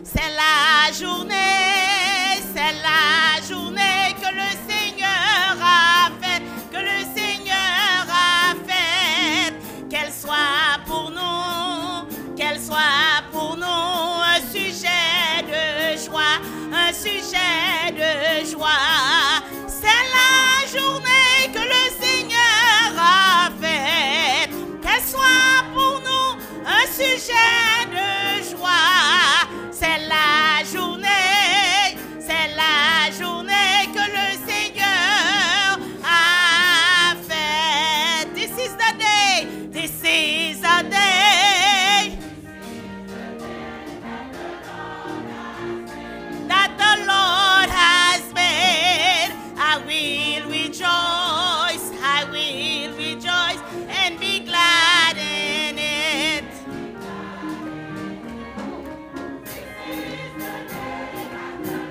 C'est la journée que le Seigneur a faite, que le Seigneur a faite. Qu'elle soit pour nous un sujet de joie, un sujet de joie. C'est la journée que le Seigneur a faite. Qu'elle soit pour nous un sujet de joie. C'est la journée que le Seigneur a faite. This is the day, this is the day that the Lord has made. I will rejoice and be glad in it.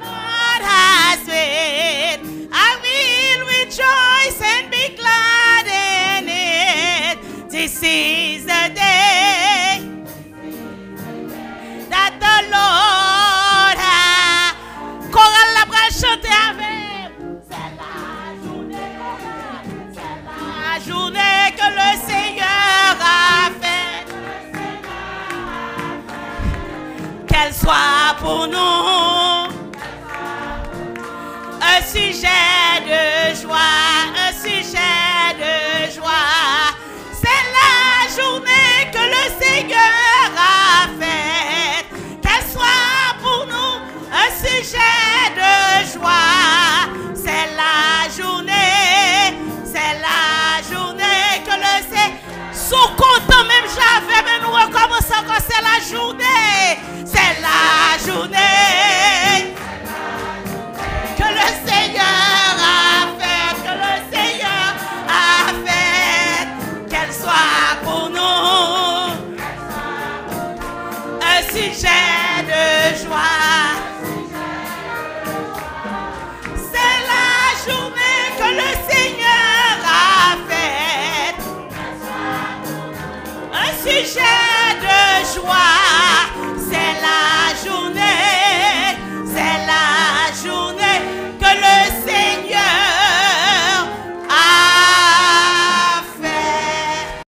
Lord has made. I will rejoice and be glad in it. This is the day that the Lord has. Chorale la bras chanter avec. C'est la journée que le Seigneur a faite. Qu'elle soit pour nous un sujet de joie, un sujet de joie. C'est la journée que le Seigneur a faite. Qu'elle soit pour nous un sujet de joie. C'est la journée que le Seigneur. Sont contents même j'avais, mais nous recommençons encore. C'est la journée que le Seigneur a fait, qu'elle soit pour nous un sujet de joie. C'est la journée que le Seigneur a faite, un sujet de joie. C'est la journée que le Seigneur a fait.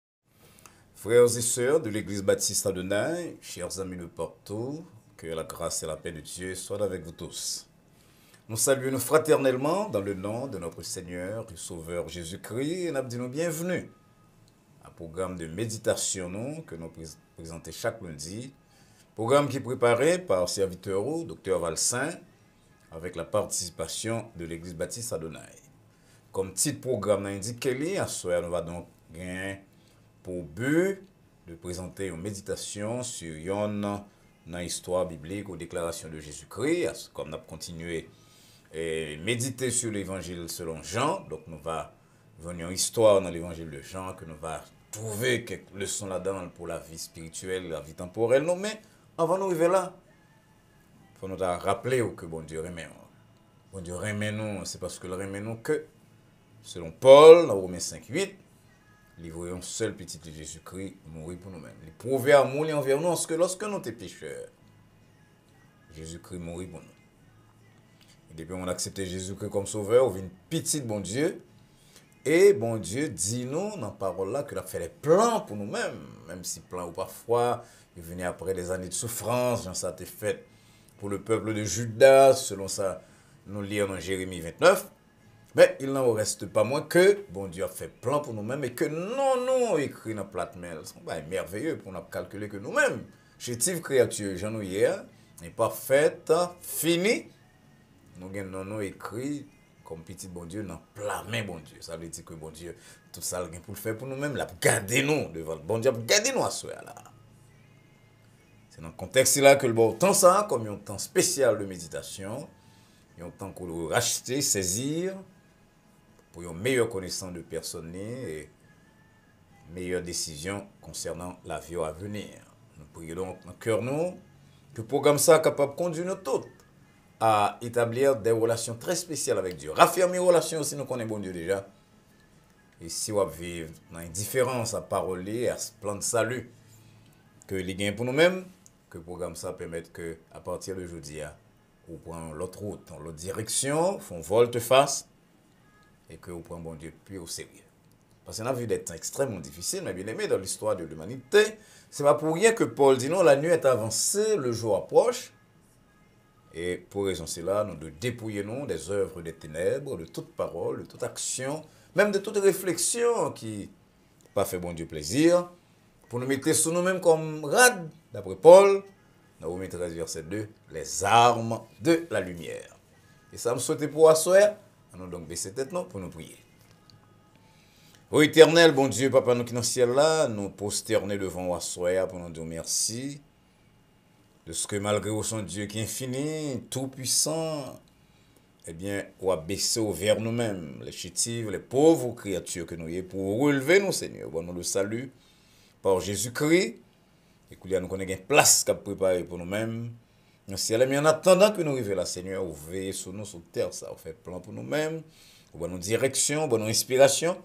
Frères et sœurs de l'Église baptiste Adonai, chers amis de partout, que la grâce et la paix de Dieu soient avec vous tous. Nous saluons fraternellement dans le nom de notre Seigneur et Sauveur Jésus-Christ et nous disons bienvenue à un programme de méditation que nous présentons chaque lundi. Programme qui est préparé par serviteur Dr Valsin avec la participation de l'Église baptiste Adonai. Comme titre programme indiqué, à ce soir, nous allons donc gagner pour but de présenter une méditation sur une histoire biblique ou déclaration de Jésus-Christ. Comme nous avons continué à méditer sur l'évangile selon Jean, donc nous allons venir une histoire dans l'évangile de Jean que nous allons trouver quelques leçons là-dedans pour la vie spirituelle, la vie temporelle. Non, mais avant de nous arriver là, il faut nous rappeler que bon Dieu remet nous. Bon Dieu remet nous, c'est parce que le remet nous que, selon Paul, dans Romains 5:8, livré un seul petit de Jésus-Christ, mourir pour nous-mêmes. Il prouver amour envers nous, parce que lorsque nous sommes pécheurs, Jésus-Christ mourit pour nous. Et depuis on a accepté Jésus-Christ comme sauveur, on vient une petite bon Dieu. Et bon Dieu dit nous dans la parole là qu'il a fait les plans pour nous-mêmes, même si plan ou parfois, il venait après des années de souffrance, genre ça a été fait pour le peuple de Juda, selon ça, nous lisons dans Jérémie 29. Mais il n'en reste pas moins que bon Dieu a fait plan pour nous-mêmes et que nous écrit dans plate mail. C'est merveilleux pour nous calculer que nous-mêmes, chétive créature, j'en ai hier, n'est pas faite, fini. Nous avons écrit comme petit bon Dieu dans plat main bon Dieu. Ça veut dire que bon Dieu, tout ça le pour le faire pour nous-mêmes, la garder nous devant le bon Dieu, garder nous à ce là. C'est dans le contexte là que le bon temps ça, comme un temps spécial de méditation, un temps qu'on doit racheter, saisir, pour une meilleure connaissance de personnes et meilleure décision concernant la vie à venir. Nous prions donc dans le cœur nous que le programme ça capable de conduire nous tous à établir des relations très spéciales avec Dieu. Raffermir les relations aussi, nous connaissons bon Dieu déjà. Et si on vivre dans une différence à paroler, à ce plan de salut que les gains pour nous-mêmes, que le programme ça permette que, à partir de aujourd'hui, vous prenez l'autre route, dans l'autre direction, font volte-face, et que vous prenez bon Dieu plus au sérieux. Parce qu'on a vu des temps extrêmement difficiles, mais bien aimé dans l'histoire de l'humanité. C'est pas pour rien que Paul dit non, la nuit est avancée, le jour approche. Et pour raison cela, nous devons dépouiller nous des œuvres des ténèbres, de toute parole, de toute action, même de toute réflexion qui n'a pas fait bon Dieu plaisir, pour nous mettre sous nous-mêmes comme rad, d'après Paul, dans Romains 13, verset 2, les armes de la lumière. Et ça me souhaite pour asseoir, nous donc baisser tête non, pour nous prier. Ô éternel, bon Dieu, Papa, nous qui dans le ciel là, nous prosterner devant asseoir pour nous dire merci. De ce que malgré son Dieu qui est infini, tout puissant, eh bien, on a baissé vers nous-mêmes, les chétives, les pauvres créatures que nous y est, pour relever nous, Seigneur. Bon, nous le salut par Jésus-Christ, et qu'il y a nous connaît une place qu'a préparée pour nous-mêmes. Mais en attendant que nous arrivions là, Seigneur, vous veillez sur nous, sur terre, ça, vous faites plan pour nous-mêmes, vous donnez nos directions, vous donnez nos inspirations.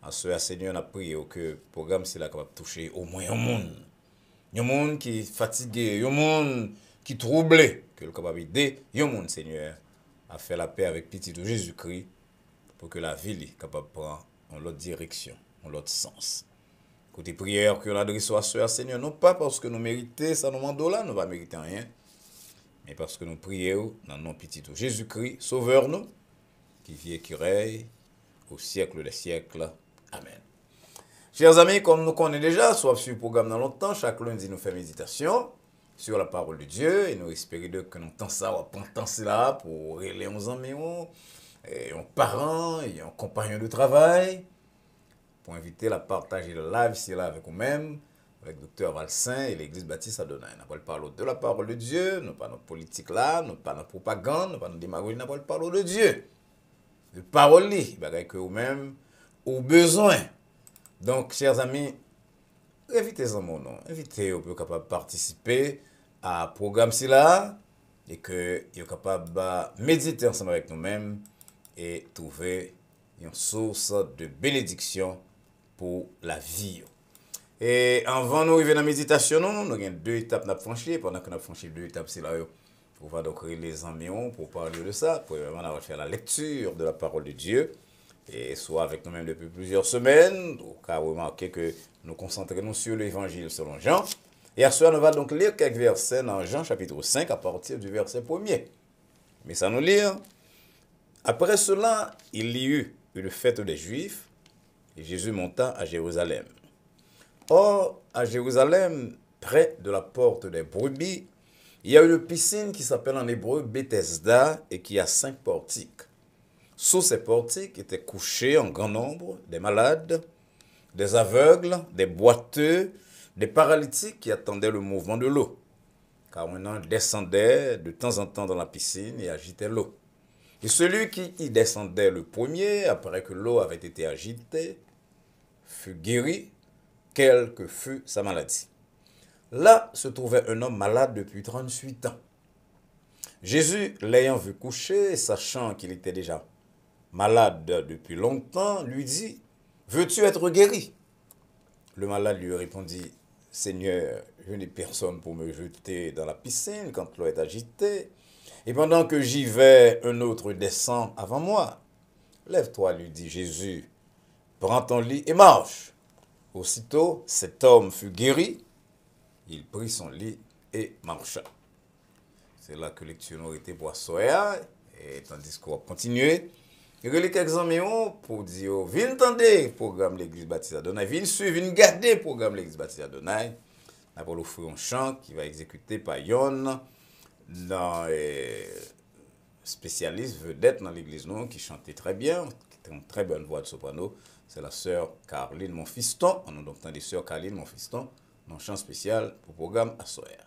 En ce Seigneur, on a prié que le programme, c'est là capable de toucher au moins un monde. Il y a un monde qui est fatigué, il y a un monde qui est troublé, que le capable d'aider, il y a un monde, Seigneur, à faire la paix avec petit de Jésus-Christ, pour que la ville est capable de prendre en l'autre direction, en l'autre sens. Côté prière que l'on adresse à ce Seigneur, non pas parce que nous méritons, ça nous demande là, nous ne va mériter rien, mais parce que nous prions dans le nom petit de Jésus-Christ, sauveur-nous, qui vit et qui règne au siècle des siècles. Amen. Chers amis, comme nous connaissons déjà, soit sur le programme dans longtemps, chaque lundi nous fait méditation sur la parole de Dieu et nous espérons que nous temps ça, on temps cela pour relayer nos amis, un parent et un compagnon de travail, pour inviter à partager le live ici là avec vous-même, avec le docteur Valsin et l'église baptiste Adonai. Nous allons parler de la parole de Dieu, nous pas notre politique là, nous pas notre propagande, nous pas notre démagogie, nous allons parler de Dieu. De parole là, que vous-même au besoin. Donc, chers amis, invitez-en mon nom. Invitez-vous pour capable de participer à ce programme là et que vous capable de méditer ensemble avec nous-mêmes et trouver une source de bénédiction pour la vie. Et avant de arriver dans la méditation, nous avons deux étapes à franchir. Pendant que nous avons franchi deux étapes, c'est là on va donc les amis pour parler de ça. Premièrement, on va faire la lecture de la parole de Dieu. Et soit avec nous-mêmes depuis plusieurs semaines, au cas où remarquer que nous concentrons sur l'évangile selon Jean. Et à ce soir, nous allons donc lire quelques versets dans Jean chapitre 5 à partir du verset 1er. Mais ça nous lit. Après cela, il y eut une fête des Juifs et Jésus monta à Jérusalem. Or, à Jérusalem, près de la porte des brebis, il y a une piscine qui s'appelle en hébreu Bethesda et qui a 5 portiques. Sous ces portiques étaient couchés en grand nombre des malades, des aveugles, des boiteux, des paralytiques qui attendaient le mouvement de l'eau. Car un ange descendait de temps en temps dans la piscine et agitait l'eau. Et celui qui y descendait le premier, après que l'eau avait été agitée, fut guéri, quelle que fût sa maladie. Là se trouvait un homme malade depuis 38 ans. Jésus, l'ayant vu coucher, sachant qu'il était déjà malade depuis longtemps, lui dit, « Veux-tu être guéri ?» Le malade lui répondit, « Seigneur, je n'ai personne pour me jeter dans la piscine quand l'eau est agitée, et pendant que j'y vais, un autre descend avant moi. Lève-toi, lui dit Jésus, prends ton lit et marche. » Aussitôt, cet homme fut guéri, il prit son lit et marcha. C'est là que lecture nous été pour soya, et tandis qu'on va continuer. Il y a quelques amis pour dire, viens entendre programme l'église baptiste Adonai, viens suivre, viens garder le programme l'église baptiste Adonai. On va offrir un chant qui va exécuter par Yon, spécialiste vedette dans l'église qui chantait très bien, qui a une très bonne voix de soprano. C'est la sœur Caroline Monfiston. On a donc entendu sœur Caroline Monfiston dans un chant spécial pour le programme Assoer.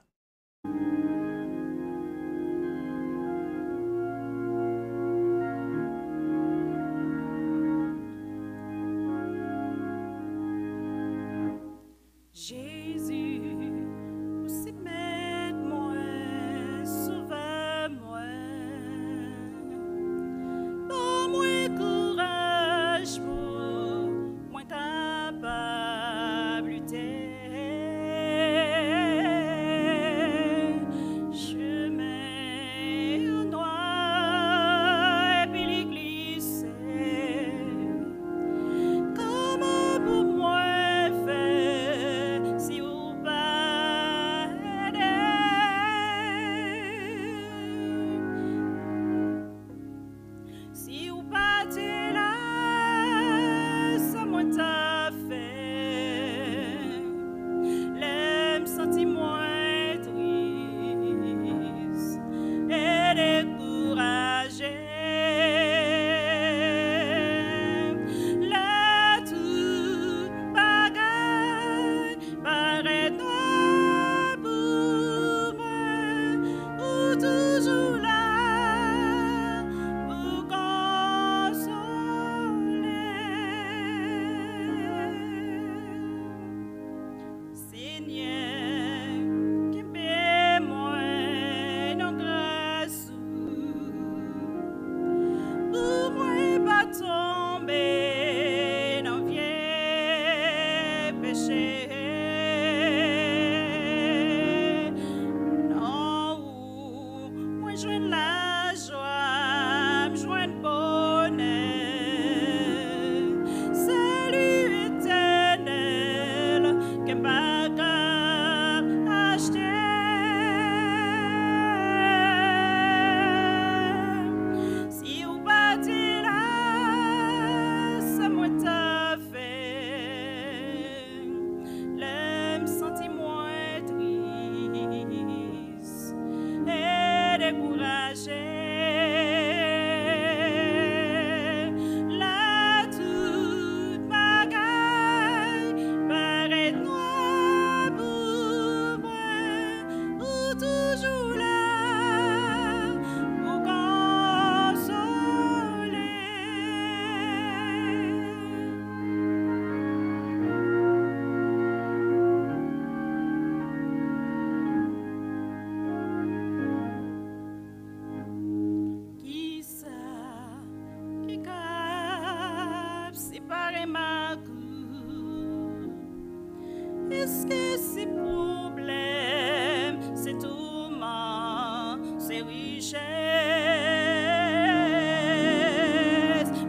Est-ce que ces problèmes, ces tourments, ces richesses,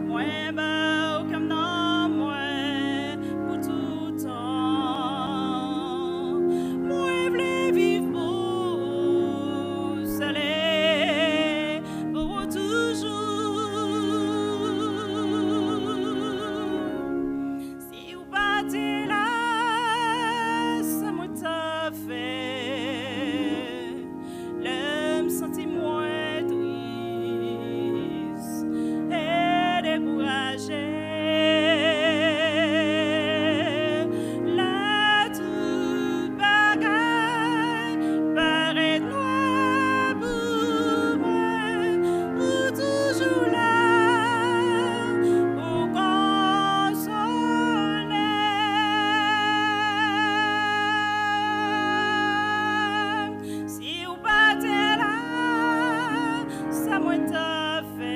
moins beau comme dans moi pour tout temps, moi voulais vivre pour soleil, pour toujours. Si vous partez là, ça m'a t'a fait. Le me sentit moins triste et découragé. Là, tout bagaille paraît noir pour moi, ou toujours là pour consoler. Si vous partez là, ça m'a t'a fait.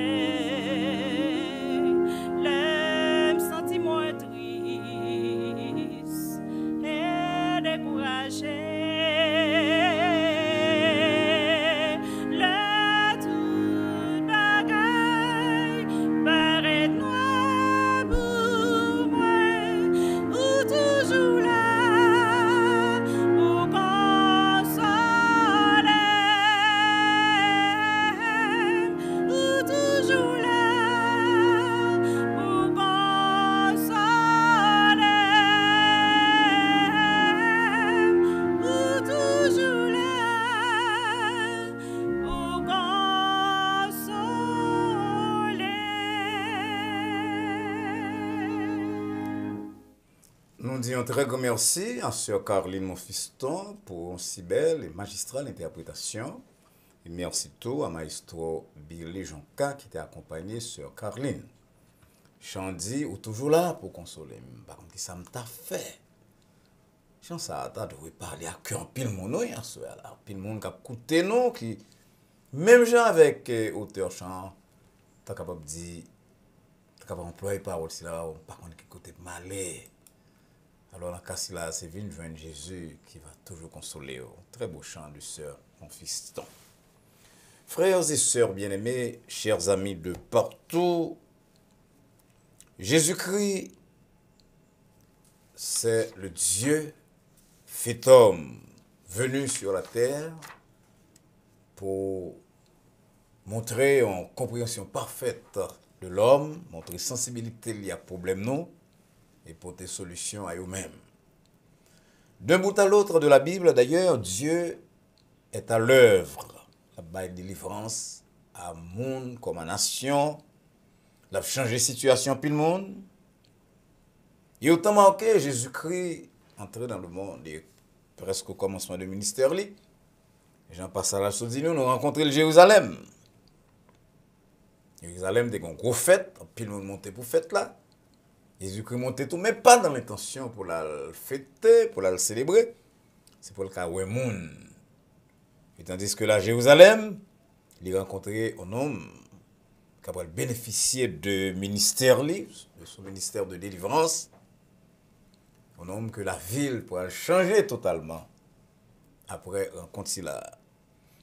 Le me sentis moins triste et découragé. Le tout bagaille paraît noir pour moi, ou toujours là pour consoler, ou toujours là pour consoler, ou toujours là pour consoler. Nous disons très grand merci à Sœur Caroline Monfiston pour une si belle et magistrale interprétation. Et merci tout à Maestro Billy Jonka qui t'a accompagné Sœur Caroline. Chandy ou toujours là pour consoler. Par contre, ça m'a fait. Chant ça, t'as dû parler à cœur pile mon nom, hein, Sœur là. Pile monde qui a écouté nous, qui, même gens avec auteur chant, t'as capable de dire, t'as capable d'employer parole si là, par contre, qui côté malais. Alors, la casse là, c'est venu joindre Jésus qui va toujours consoler. Très beau chant de Sœur Monfiston. Frères et sœurs bien-aimés, chers amis de partout, Jésus-Christ, c'est le Dieu fait homme venu sur la terre pour montrer en compréhension parfaite de l'homme, montrer sensibilité liée à problème nous et porter solution à eux-mêmes. D'un bout à l'autre de la Bible, d'ailleurs, Dieu est à l'œuvre. La baille de délivrance à monde comme à nation. La changer situation puis le monde. Et autant marqué, Jésus-Christ entré dans le monde et presque au commencement du ministère. Jean passe à la Soudine, nous rencontré le Jérusalem. Jérusalem, des gros fêtes, puis le monde monté pour fête là. Jésus-Christ monté tout, mais pas dans l'intention pour la fêter, pour la célébrer. C'est pour le cas où monde. Et tandis que là, Jérusalem, il a rencontré un homme qui a bénéficié de ministère, de son ministère de délivrance. Un homme que la ville pourrait changer totalement après rencontre là.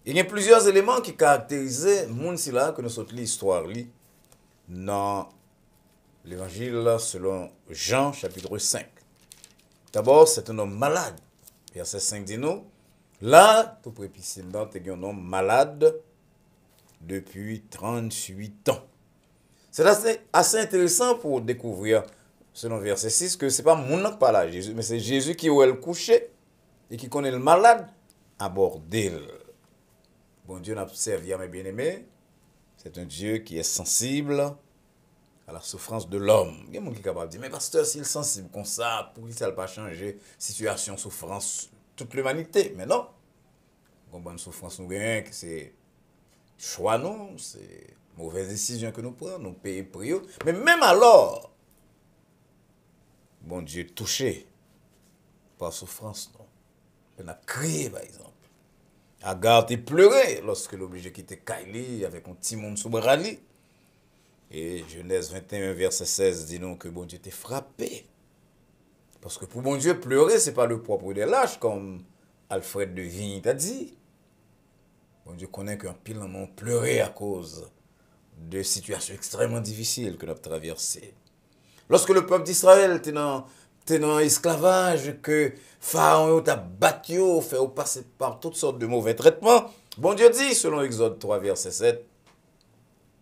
Il y a plusieurs éléments qui caractérisaient monde là que nous sommes l'histoire dans l'évangile selon Jean chapitre 5. D'abord, c'est un homme malade. Verset 5 dit nous, là, tout précisément, c'est un homme malade depuis 38 ans. C'est assez intéressant pour découvrir, selon verset 6, que ce n'est pas mon qui parle à Jésus, mais c'est Jésus qui est le couché et qui connaît le malade à bord d'elle. Bon Dieu n'a servi à mes bien-aimés. C'est un Dieu qui est sensible à la souffrance de l'homme. Il y a des gens qui sont capables de dire, mais pasteur, s'il est sensible comme ça, pourquoi ça ne va pas changer situation, souffrance, toute l'humanité? Mais non. Une bonne souffrance, nous gagnons, c'est choix, non, c'est mauvaise décision que nous prenons, nous payons prix. Mais même alors, bon Dieu touché par souffrance, non. On a crié, par exemple. Agar a pleuré lorsque l'obligé quitter Kaili avec un petit monde sous bras. Et Genèse 21, verset 16 dit non que bon Dieu était frappé Parce que pour bon Dieu, pleurer, ce n'est pas le propre des lâches, comme Alfred de Vigny t'a dit. Bon Dieu connaît qu'un pile ont pleuré à cause de situations extrêmement difficiles que nous avons traversées. Lorsque le peuple d'Israël était dans l'esclavage, que Pharaon t'a battu, fait passer par toutes sortes de mauvais traitements, bon Dieu dit, selon Exode 3, verset 7,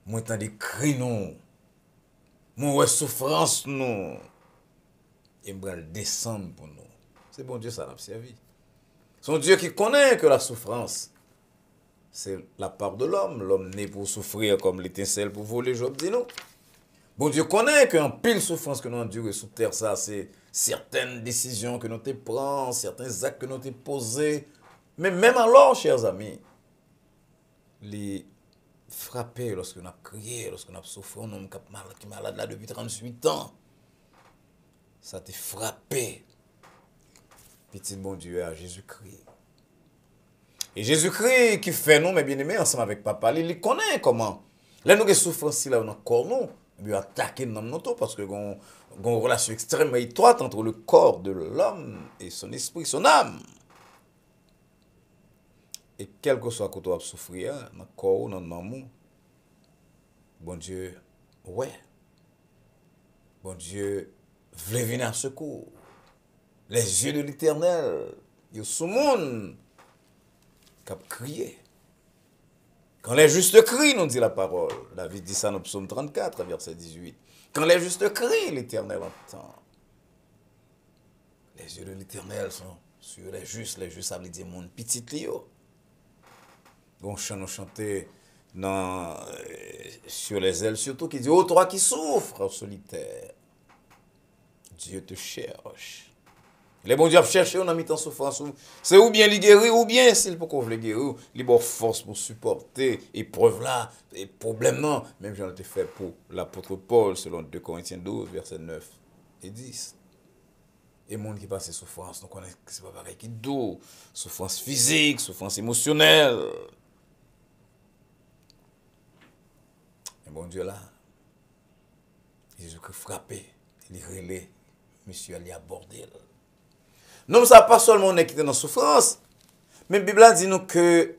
moi t'en des cris non, moi souffrance non, et moi le descendre pour nous. C'est bon Dieu, ça n'a pas servi. Son Dieu qui connaît que la souffrance, c'est la part de l'homme. L'homme né pour souffrir comme l'étincelle pour voler, Job dit non. Bon Dieu connaît qu'en pile souffrance que nous endurons sous terre, ça, c'est certaines décisions que nous te prenons, certains actes que nous te posés. Mais même alors, chers amis, les frapper lorsque nous avons crié, lorsque nous avons souffert, un homme qui est malade là depuis 38 ans, ça t'a frappé. Petit bon Dieu à Jésus-Christ. Et Jésus-Christ qui fait nous, mes bien-aimés, ensemble avec papa, il connaît comment. Là, nous avons souffrance là dans le corps, nous, il attaquer dans notre parce que nous avons une relation extrêmement étroite entre le corps de l'homme et son esprit, son âme. Et quel que soit côté où souffrir, dans le corps ou dans le maman, bon Dieu, ouais. Bon Dieu, voulait venir à secours. Les yeux de l'Éternel, ils sont monde qui a crié. Quand les justes crient, nous dit la parole. David dit ça dans Psaume 34, verset 18. Quand les justes crient, l'Éternel entend. Les yeux de l'Éternel sont sur les justes ça veut dire mon petit Léo. On chantait sur les ailes, surtout qui dit, ô toi qui souffres en solitaire, Dieu te cherche. Les bons dieux cherchent, on a mis en souffrance. C'est ou bien les guérir, ou bien s'il faut qu'on veut les guérir, les bonnes forces pour supporter épreuve là, et problème non. Même j'en ai fait pour l'apôtre Paul, selon 2 Corinthiens 12, versets 9 et 10. Et le monde qui passe souffrance, nous connaissons que ce n'est pas pareil qui doux, souffrance physique, souffrance émotionnelle. Et bon Dieu là, Jésus-Christ frappé, il relais, monsieur allait aborder. Non, ça pas seulement on est qui est dans la souffrance, mais la Bible dit nous que,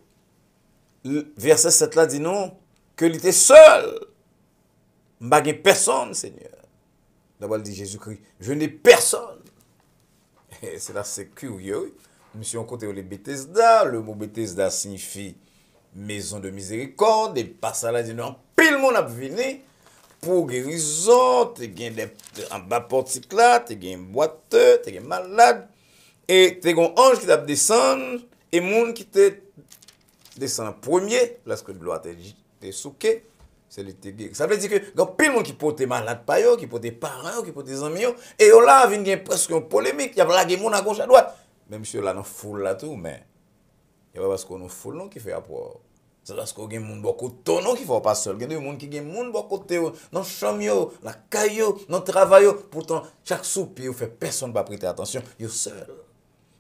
verset 7 là dit nous, que il était seul. Il n'y a personne, Seigneur. D'abord, il dit Jésus-Christ, je n'ai personne. Et c'est là, c'est curieux. Monsieur, on côté les Bethesda, le mot Bethesda signifie maison de miséricorde, et par ça là, dit non, pile monde a venu pour guérison, tu as en bas portique là, tu as un boiteux, tu as un malade. Et tu as un ange qui t'a descendu, et monde qui te descend en premier, lorsque le gloire t'est souqué, c'est le guéri. Ça veut dire que il y a plein de monde qui porte malade, qui porte parents, qui porte des amis, et là, il y a presque une polémique, il y a des gens à gauche à droite. Même monsieur là, dans la foule là tout, mais il n'y a pas parce qu'on a foule non qui fait rapport. C'est parce qu'on a des gens beaucoup de temps qui ne font pas seul. Il y a des gens qui ont beaucoup de temps dans la chambre, dans la caillou, dans le travail. Pourtant, chaque soupir, personne ne va prêter attention. Ils sont seuls.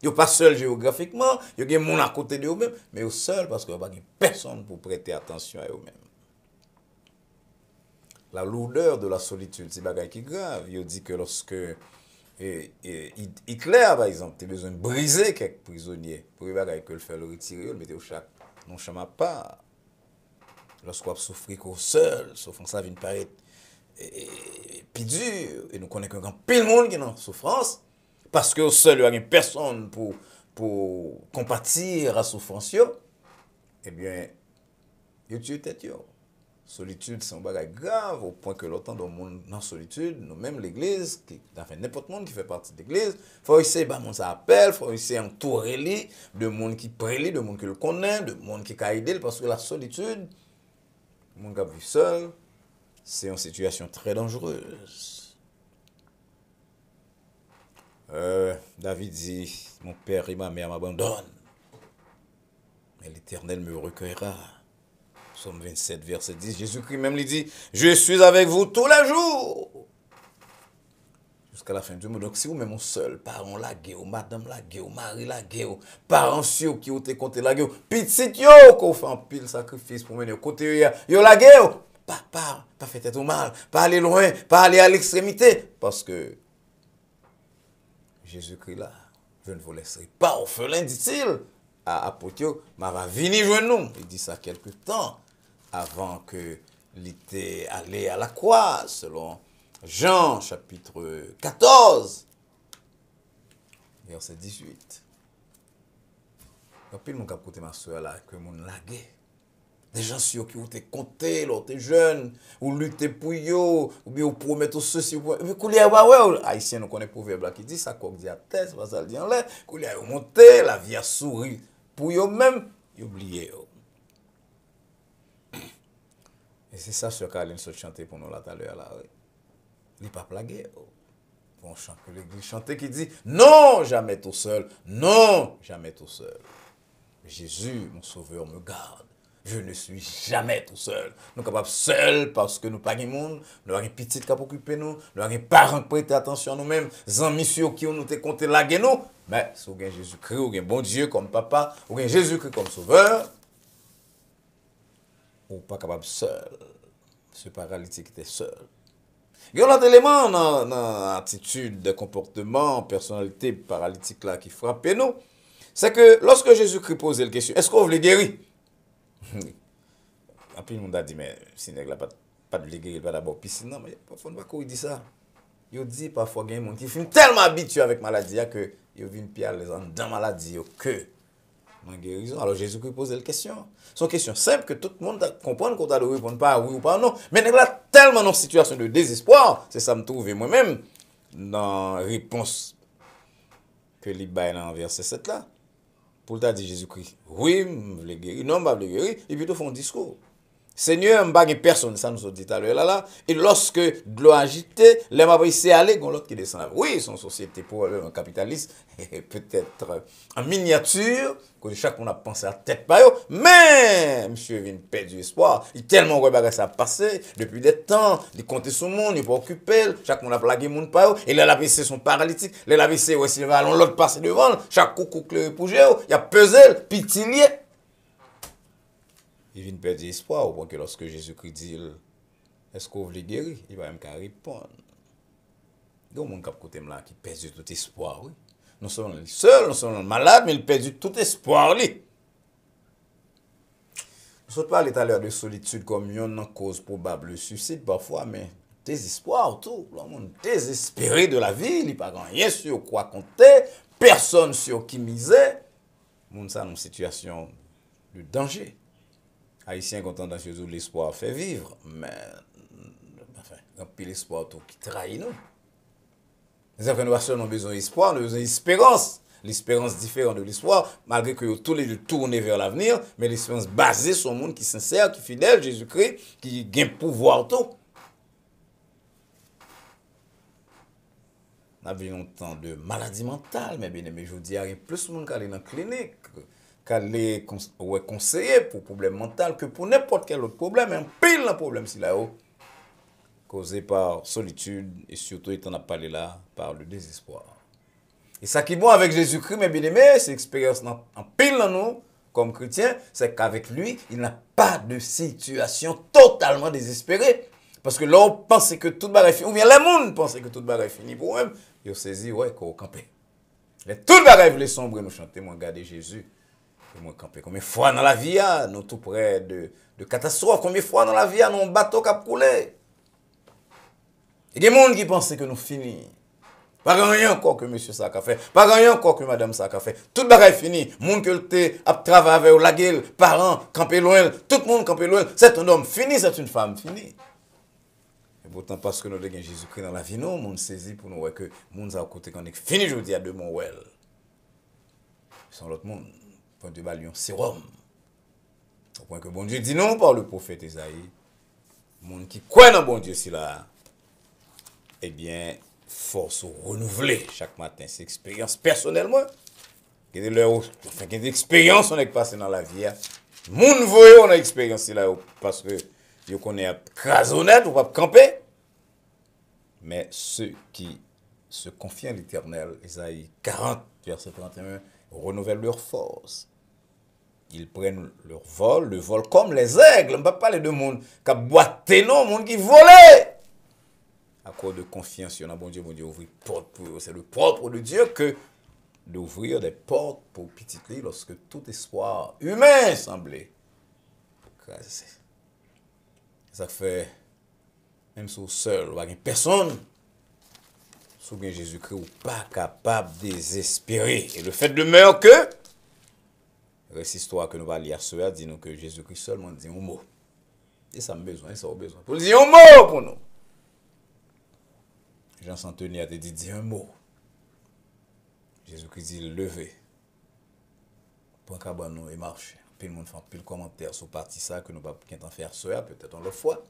Ils ne sont pas seuls géographiquement, il y a des gens à côté d'eux-mêmes, mais ils sont seuls parce qu'il n'y a pas personne pour prêter attention à eux-mêmes. La lourdeur de la solitude, c'est un qui est grave. Il dit que lorsque Hitler, par exemple, tu as besoin de briser quelques prisonniers pour que le faire le retirer, le mettre au chac. Non, je ne sais pas. Lorsqu'on souffre qu'au seul, souffrance ça vient paraître plus dur. Et nous connaissons qu'un pile monde qui est en souffrance. Parce que seul, il n'y a personne pour compatir à la souffrance. Eh bien, il tue tête. Solitude, c'est un bagage grave, au point que l'autant de monde dans la solitude, nous-mêmes, l'église, enfin n'importe monde qui fait partie de l'église, il faut essayer, monde ça appelle, il faut essayer entourer de monde qui prie, de monde qui le connaît, de monde qui a aidé, parce que la solitude, le monde qui a vu seul, c'est une situation très dangereuse. David dit, mon père et ma mère m'abandonnent, mais l'Éternel me recueillera. Psaume 27, verset 10, Jésus-Christ même lui dit, je suis avec vous tous les jours. Jusqu'à la fin du monde. Donc si vous même seul, parents la guerre, madame la guerre, mari la guerre, parents qui ont été compté la guerre, petit yo, qu'on fait un pile sacrifice pour mener au côté, yo la guerre, pas fait tête au mal, pas aller loin, pas aller à l'extrémité, parce que Jésus-Christ là, je ne vous laisserai pas orphelin, dit-il à Apotio, mais va venir joindre nous. Il dit ça quelque temps avant que l'était allé à la croix, selon Jean chapitre 14, verset 18. Quand mon cap côté ma soeur là, que mon lagué. Des gens sur qui ont été comptés, là, t'es jeune, ou lutter pour yo, ou bien ou promettre ceci, mais coulier ouais, haïtien nous connaît proverbe là qui dit ça quoi dit à tête, ça va ça dit en l'air, coulier a monté, la vie a souri. Pour yo même, yo oublié yo. Et c'est ça sur Caroline se chanter pour nous là tout à l'heure là. Il pas plagué. Bon chant que l'église chantait qui dit non, jamais tout seul. Non, jamais tout seul. Jésus, mon sauveur, me garde. Je ne suis jamais tout seul. Nous sommes capables seuls parce que nous n'avons pas de monde, nous avons une petite qui occuper nous, nous avons des parents qui prêtent attention à nous-mêmes, des amis sur qui nous compté laguer nous. Mais si vous avez Jésus-Christ, vous avez bon Dieu comme papa, vous avez Jésus-Christ comme sauveur, vous n'êtes pas capable seul. Ce paralytique était seul. Il y a un autre élément dans l'attitude, de comportement, personnalité paralytique là qui frappe nous, c'est que lorsque Jésus-Christ posait la question, est-ce qu'on veut les guérir? Après, le monde a dit, mais si il n'y a pas de guérir, il va d'abord piscine. Non, mais parfois, on ne va pas dire ça. Il dit parfois, il y a des gens qui sont tellement habitués avec la maladie que ils viennent pire les gens dans la maladie que dans guérison. Alors Jésus-Christ posait la question. C'est une question simple que tout le monde comprend qu'on doit répondre pas oui ou pas non. Mais il y a tellement dans une situation de désespoir, c'est ça me trouve moi-même dans la réponse que l'Ibba dans verset 7 là. Pour t'a dit Jésus-Christ, oui, je veux guérir, non, je veux guérir, et puis ils font un discours. Seigneur, je ne personne, ça nous a dit tout à l'heure là. Et lorsque de l'eau agitée, les m'a c'est aller, on l'autre qui descend. Oui, son société pour un capitaliste, peut-être en miniature, que chaque monde a pensé à tête par eux, mais monsieur vient perdre espoir. Il tellement regarde ça passer depuis des temps, il compte sur le monde, il pas occupé, chaque monde a plagué monde par eux, et les AVC sont paralytiques, les AVC ouais, s'il va l'autre passer devant, chaque coup le bouger, il y a pesé, pitilier. Il vient perdre espoir au point que lorsque Jésus-Christ dit est-ce qu'on veut guérir, il va même répondre. Il y a des gens qui perdent tout espoir. Oui. Non seulement seul, non seulement malade, mais il perd tout espoir. Nous sommes parlé tout à l'heure de solitude comme une cause probable de suicide parfois, mais désespoir tout. Le monde désespéré de la vie, il n'y a pas rien sur quoi compter, personne sur qui miser. Le monde est dans une situation de danger. Haïtien content dans Jésus, l'espoir fait vivre, mais enfin, un peu l'espoir qui trahit nous. Les enfants, nous avons besoin d'espoir, nous avons besoin d'espérance. L'espérance différente de l'espoir, malgré que tous les deux tournés vers l'avenir, mais l'espérance basée sur un monde qui est sincère, qui est fidèle, Jésus-Christ, qui gagne pouvoir tout. On a vu longtemps de maladie mentale, mais bien aimé, je vous dis, il y a plus de monde qui est dans la clinique. Qu'elle est conseillé pour problème mental que pour n'importe quel autre problème, un pile de problème si là-haut, causé par solitude et surtout, étant a parlé là, par le désespoir. Et ça qui est bon avec Jésus-Christ, mes bien-aimés, c'est l'expérience en pile dans nous, comme chrétiens, c'est qu'avec lui, il n'a pas de situation totalement désespérée. Parce que là, on pense que tout va fini, ou bien les gens pensent que tout va fini pour eux, ils ont saisi, ouais, qu'on va camper. Mais tout va les sombres, nous chanter, moi, regarder Jésus. Combien de fois dans la vie, nous tout près de catastrophes, combien de fois dans la vie, nous un bateau qui a coulé. Il y a des gens qui pensent que nous finissons. Pas rien encore que monsieur ça a fait, pas rien encore que madame ça a fait. Tout le bagage fini. Monde que te a travaillé avec la gueule, parents, campé loin, tout le monde campé loin. C'est un homme fini, c'est une femme finie. Et pourtant, parce que nous avons Jésus-Christ dans la vie, nous, monde saisit pour nous voir que le monde a côté qu'on est fini, je dis à deux mon well. Sans l'autre monde. De balion sérum. Au point que bon Dieu dit non par le prophète Isaïe. Monde qui croit dans bon Dieu si là, eh bien, force renouveler chaque matin. C'est expérience personnellement. Il y a des expériences on est passé dans la vie. Monde voyez on a expérience là parce que je connais crasonnette ou pas camper. Mais ceux qui se confient à l'Éternel, Isaïe 40 verset 31, renouvellent leur force. Ils prennent leur vol, le vol comme les aigles. On ne peut pas parler de monde qui a boité, non, monde qui volait. À accord de confiance sur bon Dieu, ouvrir porte pour eux. C'est le propre de Dieu que d'ouvrir des portes pour petit lit lorsque tout espoir humain semblait crasé. Ça fait, même si vous seul, ou pas personne, sous Jésus-Christ, ou pas capable de désespérer. Et le fait demeure que, cette histoire que nous allons lire ce soir, dit nous que Jésus-Christ seulement dit un mot. Et ça a besoin, ça a besoin. Pour dire un mot pour nous. Jean Santoni a dit un mot. Jésus-Christ dit levé. Pour qu'à nous et marcher. Puis le monde fait plus de commentaires sur partie ça que nous ne pouvons pas faire ce soir, peut-être une autre fois.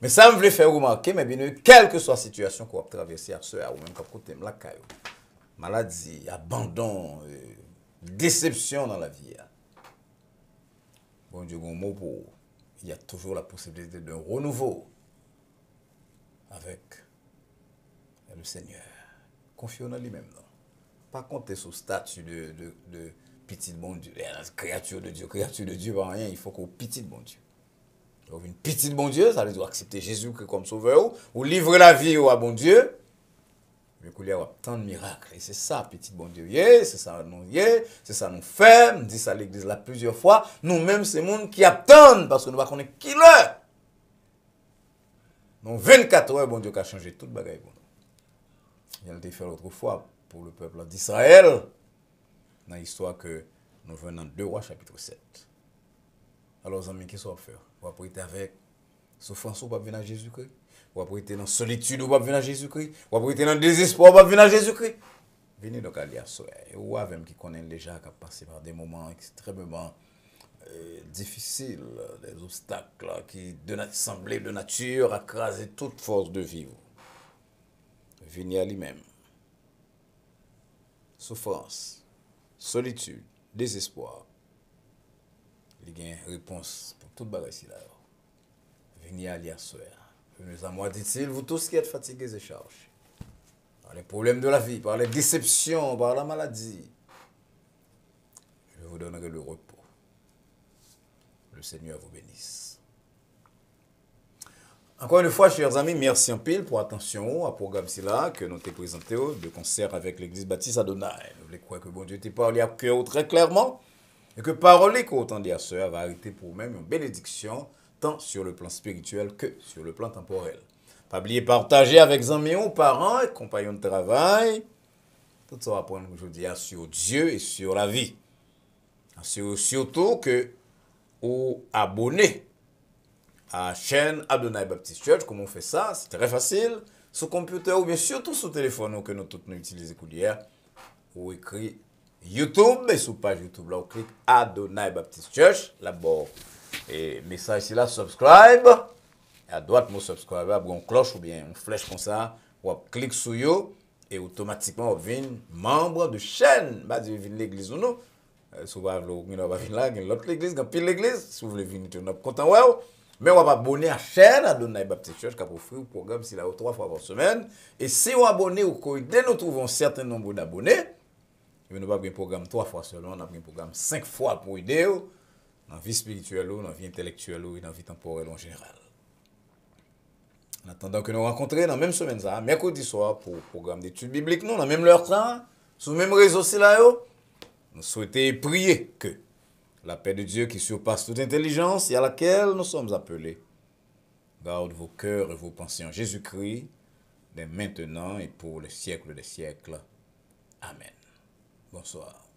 Mais ça me voulait faire remarquer, mais bien, quelle que soit la situation qu'on va traverser à ce soir, ou même quand on la caillou, maladie, abandon, déception dans la vie. Bon Dieu, bon mot pour. Il y a toujours la possibilité d'un renouveau avec le Seigneur. Confions en lui-même. Non? Pas compter sur le statut de petit bon Dieu. Créature de Dieu, pas rien. Il faut qu'on petit bon Dieu. Donc, une petite bon Dieu, ça veut dire accepter Jésus comme sauveur ou livrer la vie à bon Dieu. Mais qu'il y a tant de miracles. Et c'est ça, petit bon Dieu. C'est ça, c'est ça, nous faisons. Nous disons ça à l'église là plusieurs fois. Nous-mêmes, c'est le monde qui attendent parce que nous ne connaissons pas qui l'est. Donc, 24 heures, bon Dieu qui a changé toute bagaille pour nous. Il a été fait l'autre fois pour le peuple d'Israël, dans l'histoire que nous venons dans 2 Rois chapitre 7. Alors, amis, qu'est-ce qu'on va faire? On va prêter avec souffrance, on va venir à Jésus-Christ. On va prêter dans solitude, on va venir à Jésus-Christ. On va prêter dans désespoir, on va venir à Jésus-Christ. Venez donc à lire ça. Et ou avec qui connaît déjà, qui a passé par des moments extrêmement difficiles, des obstacles qui semblaient de nature à craser toute force de vivre. Venez à lui-même. Souffrance, solitude, désespoir. Il y a une réponse pour toute bagarre ici là. Venez à lire ça. Venez à moi, dit-il, vous tous qui êtes fatigués et chargés par les problèmes de la vie, par les déceptions, par la maladie. Je vous donnerai le repos. Le Seigneur vous bénisse. Encore une fois, chers amis, merci en pile pour attention à programme là que nous avons présenté de concert avec l'église baptiste Adonai. Nous voulons croire que bon Dieu t'a parlé à cœur très clairement et que parole qu'autant dit à sœur va arrêter pour même une bénédiction tant sur le plan spirituel que sur le plan temporel. Pas oublier partager avec amis, parents et compagnons de travail. Tout ça va prendre aujourd'hui sur Dieu et sur la vie. Surtout que vous abonnez à la chaîne Adonai Baptist Church. Comment on fait ça? C'est très facile. Sur computer ou bien surtout sur téléphone que nous tous nous utilisons hier. Ou écrit YouTube et sur page YouTube là, on clique Adonai Baptist Church. Là-bas, et message ici là, subscribe. Et à droite, mon subscribe, une cloche ou bien une flèche comme ça. On clique sur yo et automatiquement on devient membre de chaîne. Bah, vous venez l'église ou non? Si vous voulez venir là, l'autre église, pile l'église. Si vous voulez venir, vous êtes content. Mais on va abonner à la chaîne Adonai Baptist Church qui a offert un programme là 3 fois par semaine. Et si vous abonnez au code, dès nous trouvons un certain nombre d'abonnés, nous n'avons pas un programme 3 fois seulement, on a un programme 5 fois pour aider dans la vie spirituelle, dans la vie intellectuelle et dans la vie temporelle en général. En attendant que nous rencontrions dans la même semaine, ça, mercredi soir, pour le programme d'études bibliques, nous, dans le même leur temps, sur le même réseau, nous souhaitons prier que la paix de Dieu qui surpasse toute intelligence et à laquelle nous sommes appelés garde vos cœurs et vos pensées en Jésus-Christ, dès maintenant et pour les siècles des siècles. Amen. Bonsoir.